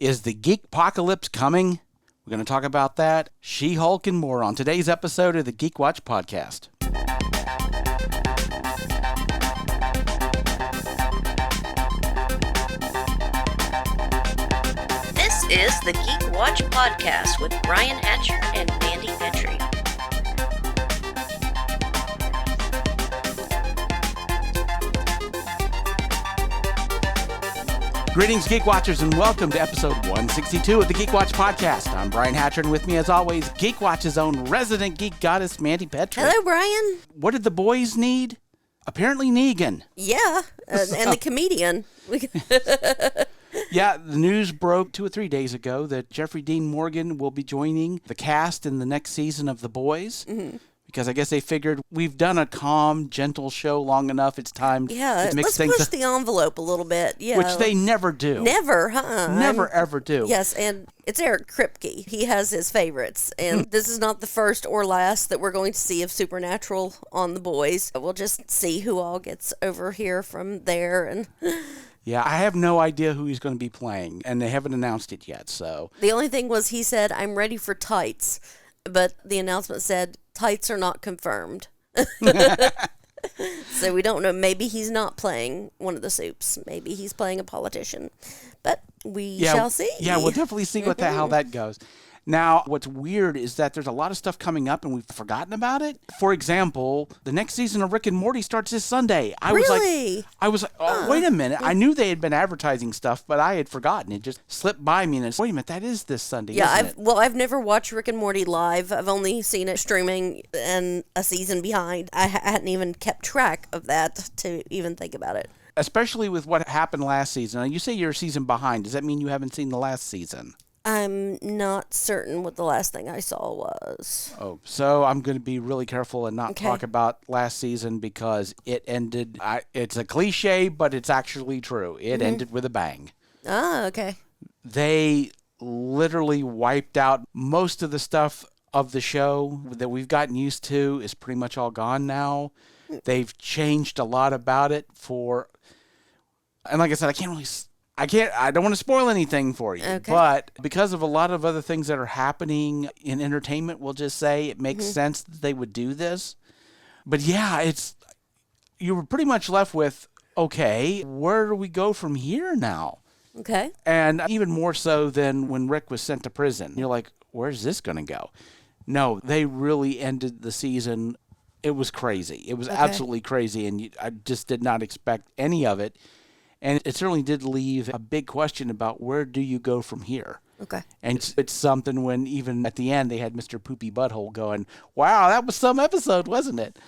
Is the Geekpocalypse coming? We're going to talk about that, She-Hulk, and more on today's episode of the Geek Watch Podcast. This is the Geek Watch Podcast with Brian Hatcher and Mandy Petrie. Greetings, Geek Watchers, and welcome to episode 162 of the Geek Watch Podcast. I'm Brian Hatcher, and with me, as always, Geek Watch's own resident geek goddess, Mandy Petrie. Hello, Brian. What did the boys need? Apparently Negan. Yeah, and the comedian. Yeah, the news broke 2 or 3 days ago that Jeffrey Dean Morgan will be joining the cast in the next season of The Boys. Mm-hmm. Because I guess they figured we've done a calm, gentle show long enough. It's time to mix things up. Let's push the envelope a little bit. Yeah. Which they never do. Never, Never, ever do. Yes, and it's Eric Kripke. He has his favorites. And this is not the first or last that we're going to see of Supernatural on The Boys. We'll just see who all gets over here from there. And yeah, I have no idea who he's going to be playing, and they haven't announced it yet. So the only thing was he said, "I'm ready for tights," but the announcement said tights are not confirmed. So we don't know. Maybe he's not playing one of the Supes. Maybe he's playing a politician. But we shall see. Yeah, we'll definitely see how that goes. Now, what's weird is that there's a lot of stuff coming up and we've forgotten about it. For example, the next season of Rick and Morty starts this Sunday. I was like, oh, wait a minute. I knew they had been advertising stuff, but I had forgotten. It just slipped by me and it's, wait a minute, that is this Sunday, isn't it? Well, I've never watched Rick and Morty live. I've only seen it streaming and a season behind. I hadn't even kept track of that to even think about it. Especially with what happened last season. Now, you say you're a season behind. Does that mean you haven't seen the last season? I'm not certain what the last thing I saw was. Oh, so I'm going to be really careful and not talk about last season because it ended. It's a cliche, but it's actually true. It ended with a bang. Ah, okay. They literally wiped out most of the stuff of the show that we've gotten used to is pretty much all gone now. They've changed a lot about it and like I said, I don't want to spoil anything for you, but because of a lot of other things that are happening in entertainment, we'll just say it makes sense that they would do this. But yeah, you were pretty much left with, okay, where do we go from here now? Okay. And even more so than when Rick was sent to prison. You're like, where's this going to go? No, they really ended the season. It was crazy. It was absolutely crazy, and I just did not expect any of it. And it certainly did leave a big question about where do you go from here? Okay. And it's something when even at the end they had Mr. Poopy Butthole going, wow, that was some episode, wasn't it?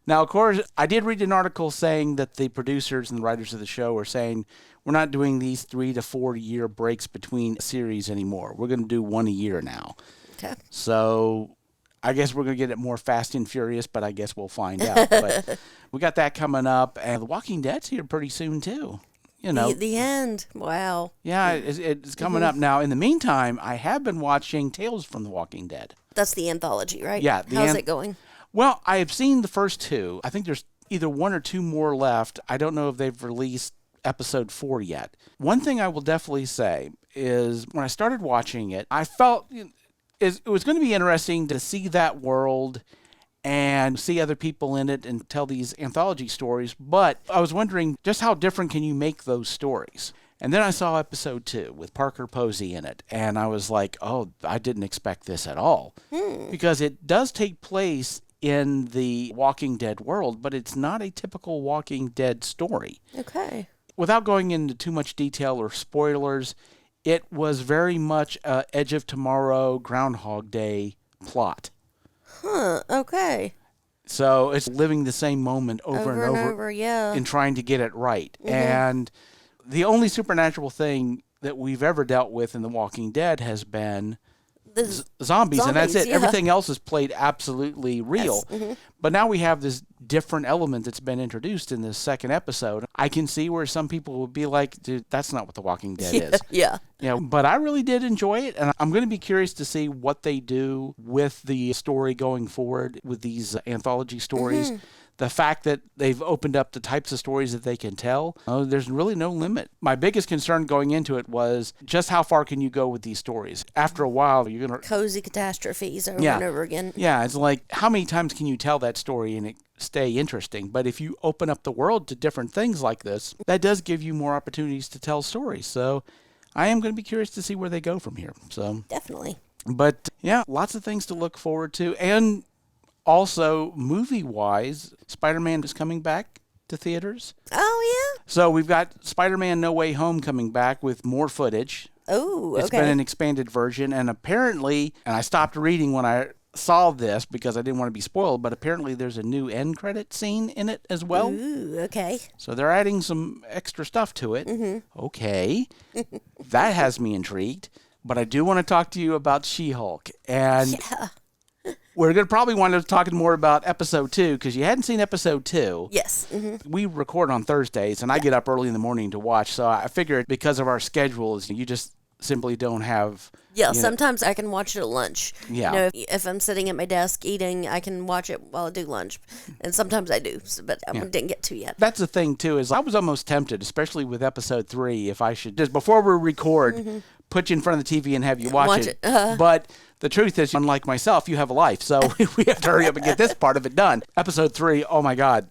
Now, of course, I did read an article saying that the producers and the writers of the show are saying we're not doing these 3 to 4 year breaks between series anymore. We're going to do one a year now. Okay. So I guess we're going to get it more Fast and Furious, but I guess we'll find out. But we got that coming up, and The Walking Dead's here pretty soon, too. You know, the end. Wow. Yeah, it's coming up. Now, in the meantime, I have been watching Tales from the Walking Dead. That's the anthology, right? Yeah. How's it going? Well, I have seen the first 2. I think there's either 1 or 2 more left. I don't know if they've released episode 4 yet. One thing I will definitely say is when I started watching it, I felt it was going to be interesting to see that world and see other people in it and tell these anthology stories. But I was wondering just how different can you make those stories? And then I saw episode 2 with Parker Posey in it. And I was like, oh, I didn't expect this at all. Because it does take place in the Walking Dead world, but it's not a typical Walking Dead story. Okay. Without going into too much detail or spoilers, it was very much a Edge of Tomorrow, Groundhog Day plot. Huh, okay. So it's living the same moment over and over yeah. and trying to get it right. And the only supernatural thing that we've ever dealt with in The Walking Dead has been zombies, and that's it. Yeah. Everything else is played absolutely real. Yes. But now we have this different element that's been introduced in this second episode. I can see where some people would be like, dude, that's not what The Walking Dead is. Yeah. You know, but I really did enjoy it, and I'm going to be curious to see what they do with the story going forward with these anthology stories. the fact that they've opened up the types of stories that they can tell, there's really no limit. My biggest concern going into it was just how far can you go with these stories? After a while, you're going to... Cozy catastrophes over and over again. Yeah, it's like, how many times can you tell that story and it stay interesting? But if you open up the world to different things like this, that does give you more opportunities to tell stories. So I am going to be curious to see where they go from here. So Definitely. But yeah, lots of things to look forward to. And also, movie-wise, Spider-Man is coming back to theaters. Oh, yeah? So we've got Spider-Man No Way Home coming back with more footage. Oh, okay. It's been an expanded version. And apparently, and I stopped reading when I saw this because I didn't want to be spoiled, but apparently there's a new end credit scene in it as well. Ooh, okay. So they're adding some extra stuff to it. Mm-hmm. Okay. That has me intrigued. But I do want to talk to you about She-Hulk. And we're going to probably want to talk more about episode 2 because you hadn't seen episode 2. Yes. Mm-hmm. We record on Thursdays, and I get up early in the morning to watch. So I figured because of our schedules, you just simply don't have... Yeah, sometimes I can watch it at lunch. Yeah. You know, if I'm sitting at my desk eating, I can watch it while I do lunch. And sometimes I do, but I didn't get to yet. That's the thing, too, is I was almost tempted, especially with episode 3, if I should just, before we record, put you in front of the TV and have you watch it. But the truth is, unlike myself, you have a life, so we have to hurry up and get this part of it done. Episode 3, oh my God,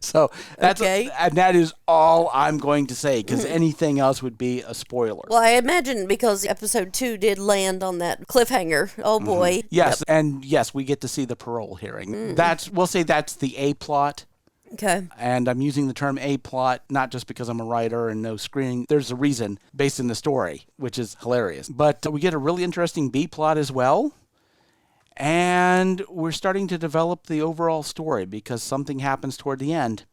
so that's and that is all I'm going to say, because anything else would be a spoiler. Well, I imagine because episode 2 did land on that cliffhanger. Oh boy. Yes, and yes, we get to see the parole hearing. We'll say that's the A plot. Okay. And I'm using the term A plot not just because I'm a writer and no screening. There's a reason based in the story, which is hilarious. But we get a really interesting B plot as well. And we're starting to develop the overall story because something happens toward the end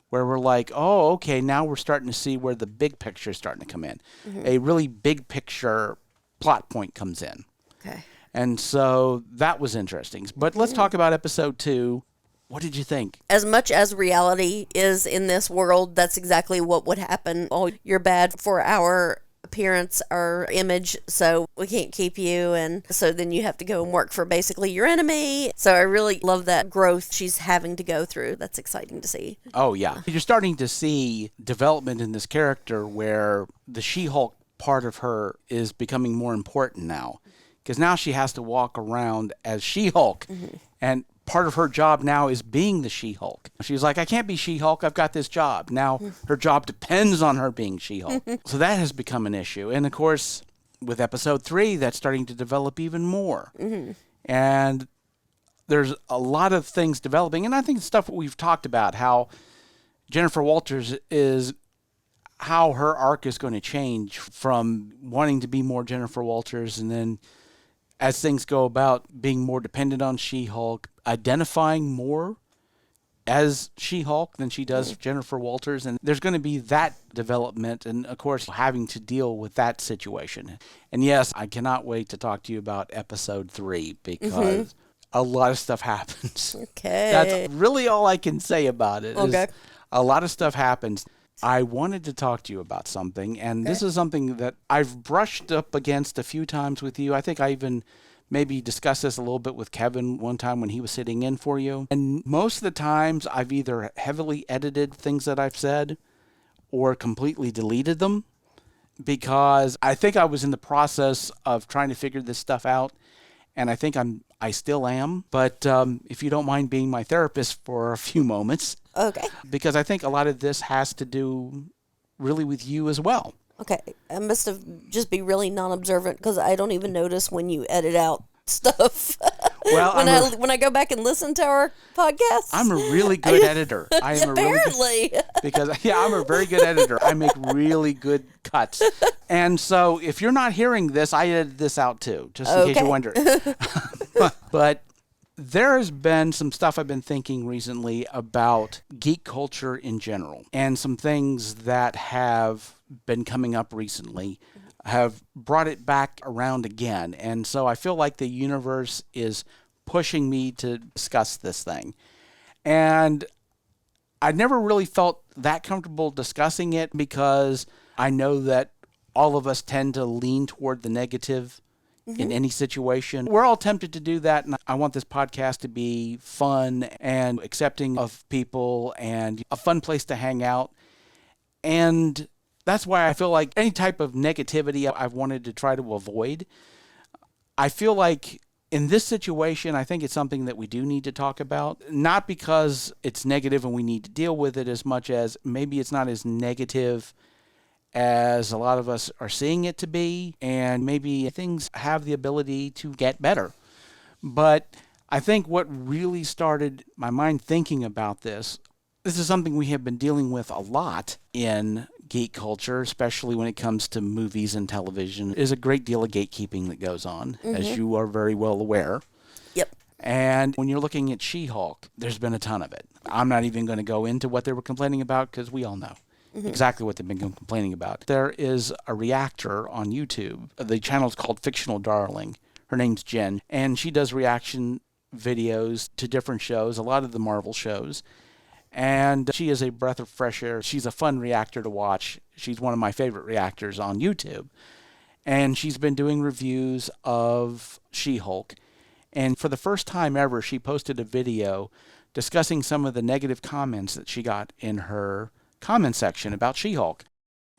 where we're like, oh, okay, now we're starting to see where the big picture is starting to come in. A really big picture plot point comes in. Okay. And so that was interesting. But let's talk about episode 2. What did you think? As much as reality is in this world, that's exactly what would happen. Oh, you're bad for our appearance, our image, so we can't keep you. And so then you have to go and work for basically your enemy. So I really love that growth she's having to go through. That's exciting to see. Oh, yeah. You're starting to see development in this character where the She-Hulk part of her is becoming more important now. Because now she has to walk around as She-Hulk. And part of her job now is being the She-Hulk. She's like, I can't be She-Hulk. I've got this job. Now her job depends on her being She-Hulk. So that has become an issue. And of course, with episode 3, that's starting to develop even more. And there's a lot of things developing. And I think stuff we've talked about, how Jennifer Walters is, how her arc is going to change from wanting to be more Jennifer Walters and then as things go about being more dependent on She-Hulk, identifying more as She-Hulk than she does Jennifer Walters. And there's going to be that development and, of course, having to deal with that situation. And, yes, I cannot wait to talk to you about episode 3 because a lot of stuff happens. Okay. That's really all I can say about it. Okay. A lot of stuff happens. I wanted to talk to you about something, and this is something that I've brushed up against a few times with you. I think I even maybe discussed this a little bit with Kevin one time when he was sitting in for you. And most of the times I've either heavily edited things that I've said or completely deleted them because I think I was in the process of trying to figure this stuff out, and I think I still am. But if you don't mind being my therapist for a few moments. Okay. Because I think a lot of this has to do really with you as well. Okay. I must have just be really non-observant because I don't even notice when you edit out stuff. Well, when I go back and listen to our podcast. I'm a really good editor. I am apparently. I'm a very good editor. I make really good cuts. And so if you're not hearing this, I edited this out too, just in case you wonder. But there has been some stuff I've been thinking recently about geek culture in general, and some things that have been coming up recently have brought it back around again. And so I feel like the universe is pushing me to discuss this thing. And I never really felt that comfortable discussing it because I know that all of us tend to lean toward the negative in any situation. We're all tempted to do that, and I want this podcast to be fun and accepting of people and a fun place to hang out. And that's why I feel like any type of negativity I've wanted to try to avoid. I feel like in this situation, I think it's something that we do need to talk about, not because it's negative and we need to deal with it as much as maybe it's not as negative as a lot of us are seeing it to be, and maybe things have the ability to get better. But I think what really started my mind thinking about this is something we have been dealing with a lot in geek culture, especially when it comes to movies and television. There's a great deal of gatekeeping that goes on, as you are very well aware. Yep. And when you're looking at She-Hulk, there's been a ton of it. I'm not even going to go into what they were complaining about because we all know exactly what they've been complaining about. There is a reactor on YouTube. The channel is called Fictional Darling. Her name's Jen, and she does reaction videos to different shows, a lot of the Marvel shows. And she is a breath of fresh air. She's a fun reactor to watch. She's one of my favorite reactors on YouTube. And she's been doing reviews of She-Hulk. And for the first time ever, she posted a video discussing some of the negative comments that she got in her comment section about She-Hulk.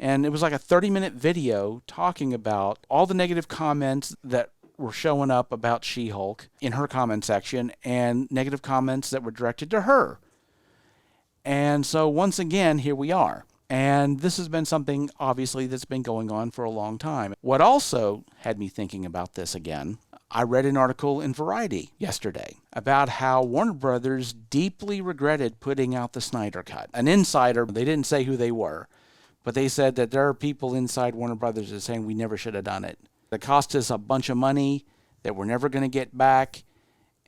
And it was like a 30-minute video talking about all the negative comments that were showing up about She-Hulk in her comment section and negative comments that were directed to her. And so once again, here we are. And this has been something, obviously, that's been going on for a long time. What also had me thinking about this again, I read an article in Variety yesterday about how Warner Brothers deeply regretted putting out the Snyder Cut. An insider, they didn't say who they were, but they said that there are people inside Warner Brothers that are saying we never should have done it. It cost us a bunch of money that we're never going to get back,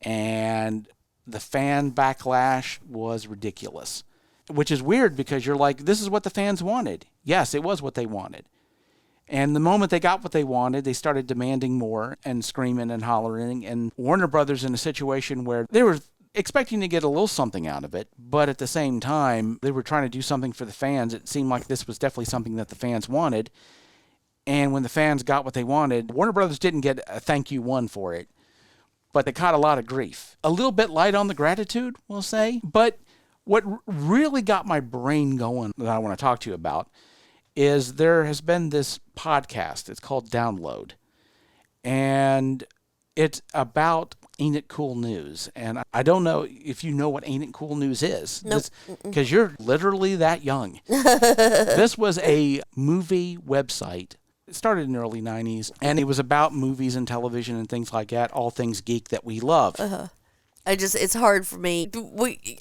and the fan backlash was ridiculous. Which is weird because you're like, this is what the fans wanted. Yes, it was what they wanted. And the moment they got what they wanted, they started demanding more and screaming and hollering. And Warner Brothers in a situation where they were expecting to get a little something out of it, but at the same time, they were trying to do something for the fans. It seemed like this was definitely something that the fans wanted. And when the fans got what they wanted, Warner Brothers didn't get a thank you one for it, but they caught a lot of grief. A little bit light on the gratitude, we'll say. But what really got my brain going that I want to talk to you about is there has been this podcast. It's called Download. And it's about Ain't It Cool News. And I don't know if you know what Ain't It Cool News is. Nope. Because you're literally that young. This was a movie website. It started in the early 90s. And it was about movies and television and things like that. All things geek that we love. It's hard for me.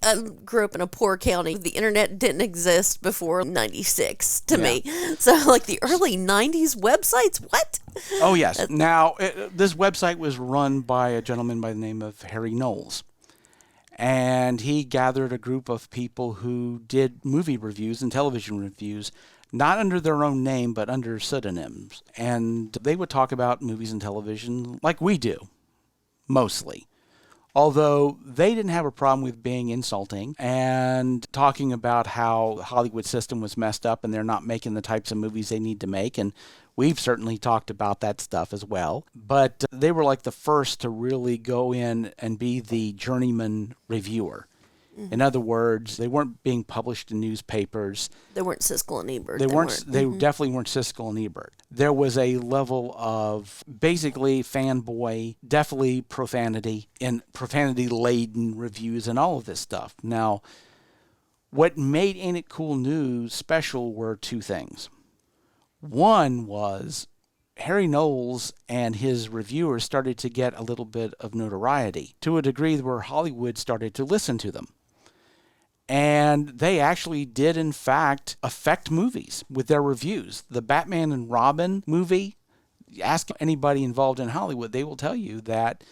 I grew up in a poor county. The internet didn't exist before 96 to me. So, like, the early 90s websites, what? Oh, yes. Now, this website was run by a gentleman by the name of Harry Knowles. And he gathered a group of people who did movie reviews and television reviews, not under their own name, but under pseudonyms. And they would talk about movies and television like we do, mostly. Although they didn't have a problem with being insulting and talking about how the Hollywood system was messed up and they're not making the types of movies they need to make. And we've certainly talked about that stuff as well. But they were like the first to really go in and be the journeyman reviewer. In other words, they weren't being published in newspapers. They weren't Siskel and Ebert. They definitely weren't Siskel and Ebert. There was a level of basically fanboy, definitely profanity, and profanity-laden reviews and all of this stuff. Now, what made Ain't It Cool News special were two things. One was Harry Knowles and his reviewers started to get a little bit of notoriety to a degree where Hollywood started to listen to them. And they actually did, in fact, affect movies with their reviews. The Batman and Robin movie, ask anybody involved in Hollywood, they will tell you that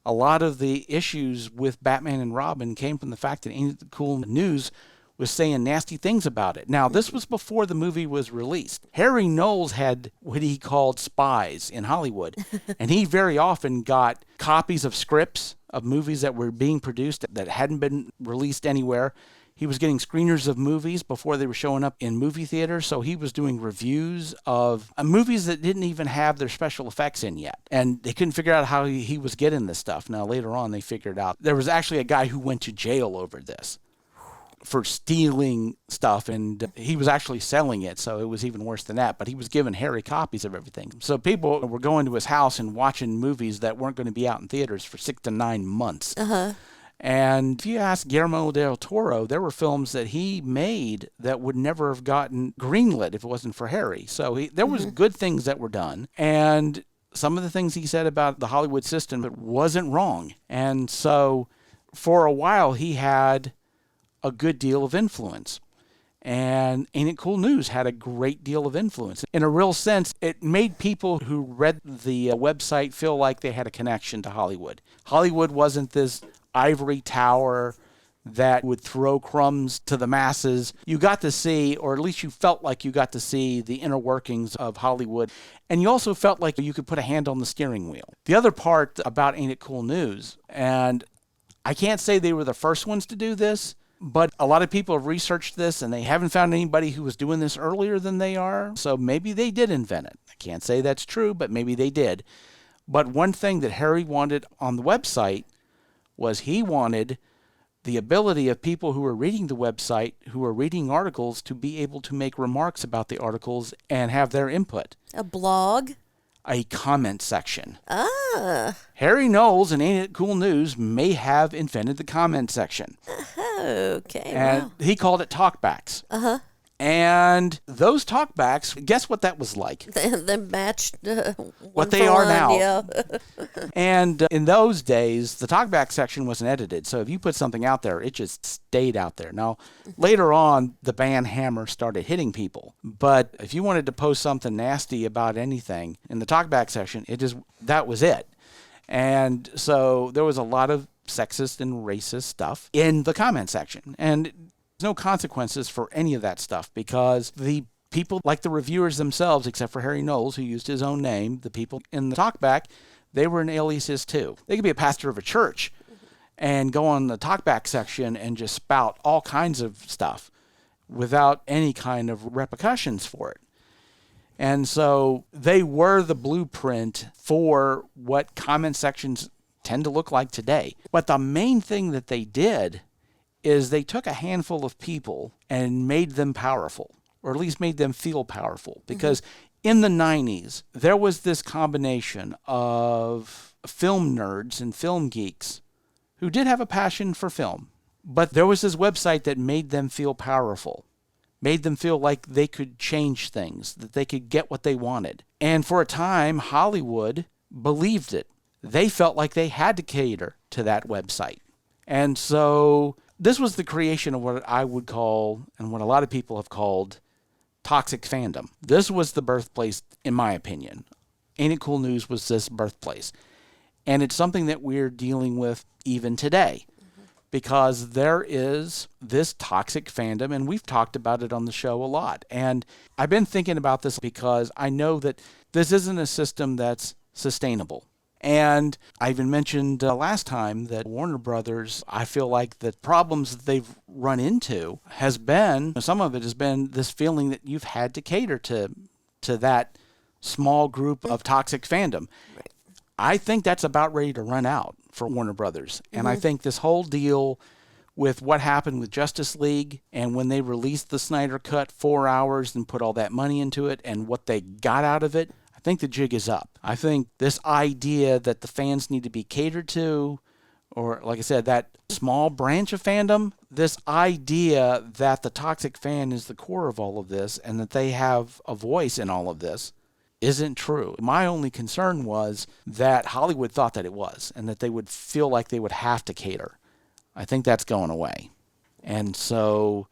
a lot of the issues with Batman and Robin came from the fact that Ain't It Cool News was saying nasty things about it. Now, this was before the movie was released. Harry Knowles had what he called spies in Hollywood, and he very often got copies of scripts of movies that were being produced that hadn't been released anywhere. He was getting screeners of movies before they were showing up in movie theaters, so he was doing reviews of movies that didn't even have their special effects in yet. And they couldn't figure out how he was getting this stuff. Now, later on, they figured out there was actually a guy who went to jail over this for stealing stuff, and he was actually selling it, so it was even worse than that. But he was giving Harry copies of everything. So people were going to his house and watching movies that weren't going to be out in theaters for 6 to 9 months. And if you ask Guillermo del Toro, there were films that he made that would never have gotten greenlit if it wasn't for Harry. So there was good things that were done, and some of the things he said about the Hollywood system, it wasn't wrong. And so for a while, he had a good deal of influence. And Ain't It Cool News had a great deal of influence. In a real sense, it made people who read the website feel like they had a connection to Hollywood. Hollywood wasn't this ivory tower that would throw crumbs to the masses. You got to see, or at least you felt like you got to see, the inner workings of Hollywood. And you also felt like you could put a hand on the steering wheel. The other part about Ain't It Cool News, and I can't say they were the first ones to do this, but a lot of people have researched this, and they haven't found anybody who was doing this earlier than they are. So maybe they did invent it. I can't say that's true, but maybe they did. But one thing that Harry wanted on the website was he wanted the ability of people who were reading the website, who were reading articles, to be able to make remarks about the articles and have their input. A blog? A comment section. Ah. Harry Knowles and Ain't It Cool News may have invented the comment section. Okay. And he called it talkbacks. And those talkbacks, guess what that was like? They matched what they are now. Yeah. And in those days, the talkback section wasn't edited. So if you put something out there, it just stayed out there. Now, later on, the ban hammer started hitting people. But if you wanted to post something nasty about anything in the talkback section, that was it. And so there was a lot of sexist and racist stuff in the comment section. And no consequences for any of that stuff, because the people, like the reviewers themselves, except for Harry Knowles, who used his own name, the people in the talkback, they were in aliases too. They could be a pastor of a church and go on the talkback section and just spout all kinds of stuff without any kind of repercussions for it. And so they were the blueprint for what comment sections tend to look like today. But the main thing that they did is they took a handful of people and made them powerful, or at least made them feel powerful. Because in the 90s, there was this combination of film nerds and film geeks who did have a passion for film. But there was this website that made them feel powerful, made them feel like they could change things, that they could get what they wanted. And for a time, Hollywood believed it. They felt like they had to cater to that website. And so this was the creation of what I would call, and what a lot of people have called, toxic fandom. This was the birthplace, in my opinion. Ain't It Cool News was this birthplace. And it's something that we're dealing with even today, because there is this toxic fandom, and we've talked about it on the show a lot. And I've been thinking about this because I know that this isn't a system that's sustainable. And I even mentioned last time that Warner Brothers, I feel like the problems that they've run into has been, some of it has been this feeling that you've had to cater to that small group of toxic fandom. Right. I think that's about ready to run out for Warner Brothers. And I think this whole deal with what happened with Justice League, and when they released the Snyder Cut 4 hours and put all that money into it and what they got out of it, I think the jig is up. I think this idea that the fans need to be catered to, or like I said, that small branch of fandom, this idea that the toxic fan is the core of all of this and that they have a voice in all of this, isn't true. My only concern was that Hollywood thought that it was, and that they would feel like they would have to cater. I think that's going away. And so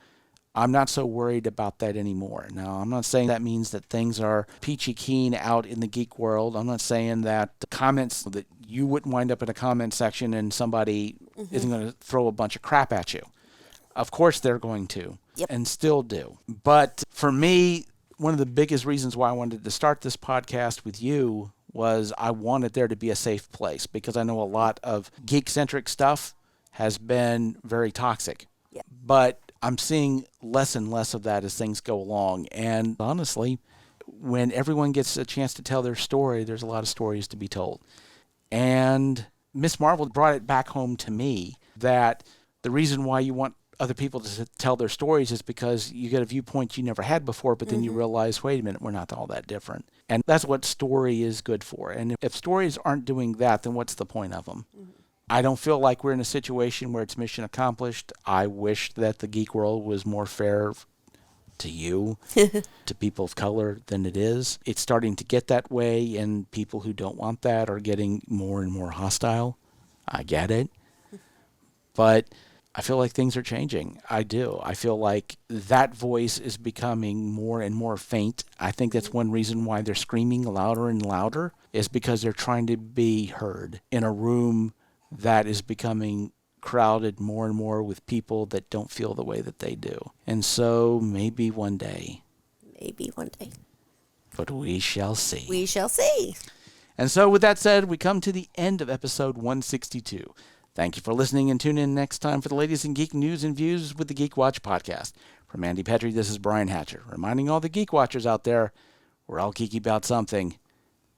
I'm not so worried about that anymore. Now, I'm not saying that means that things are peachy keen out in the geek world. I'm not saying that the comments, that you wouldn't wind up in a comment section and somebody isn't going to throw a bunch of crap at you. Of course they're going to, and still do. But for me, one of the biggest reasons why I wanted to start this podcast with you was I wanted there to be a safe place, because I know a lot of geek-centric stuff has been very toxic. But I'm seeing less and less of that as things go along. And honestly, when everyone gets a chance to tell their story, there's a lot of stories to be told. And Miss Marvel brought it back home to me that the reason why you want other people to tell their stories is because you get a viewpoint you never had before, but then you realize, wait a minute, we're not all that different. And that's what story is good for. And if stories aren't doing that, then what's the point of them? I don't feel like we're in a situation where it's mission accomplished. I wish that the geek world was more fair to you, to people of color, than it is. It's starting to get that way, and people who don't want that are getting more and more hostile. I get it. But I feel like things are changing. I do. I feel like that voice is becoming more and more faint. I think that's one reason why they're screaming louder and louder, is because they're trying to be heard in a room that is becoming crowded more and more with people that don't feel the way that they do. And so maybe one day. Maybe one day. But we shall see. We shall see. And so with that said, we come to the end of episode 162. Thank you for listening, and tune in next time for the latest in geek news and views with the Geek Watch podcast. From Mandy Petrie, this is Brian Hatcher, reminding all the Geek Watchers out there, we're all geeky about something.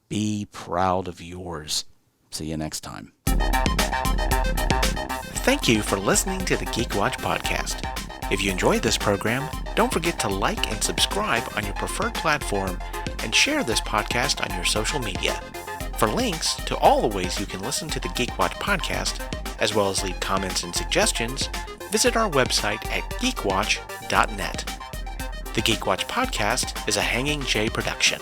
Be proud of yours. See you next time. Thank you for listening to the Geek Watch podcast. If you enjoyed this program, don't forget to like and subscribe on your preferred platform and share this podcast on your social media. For links to all the ways you can listen to the Geek Watch podcast, as well as leave comments and suggestions, visit our website at geekwatch.net. The Geek Watch podcast is a Hanging J production.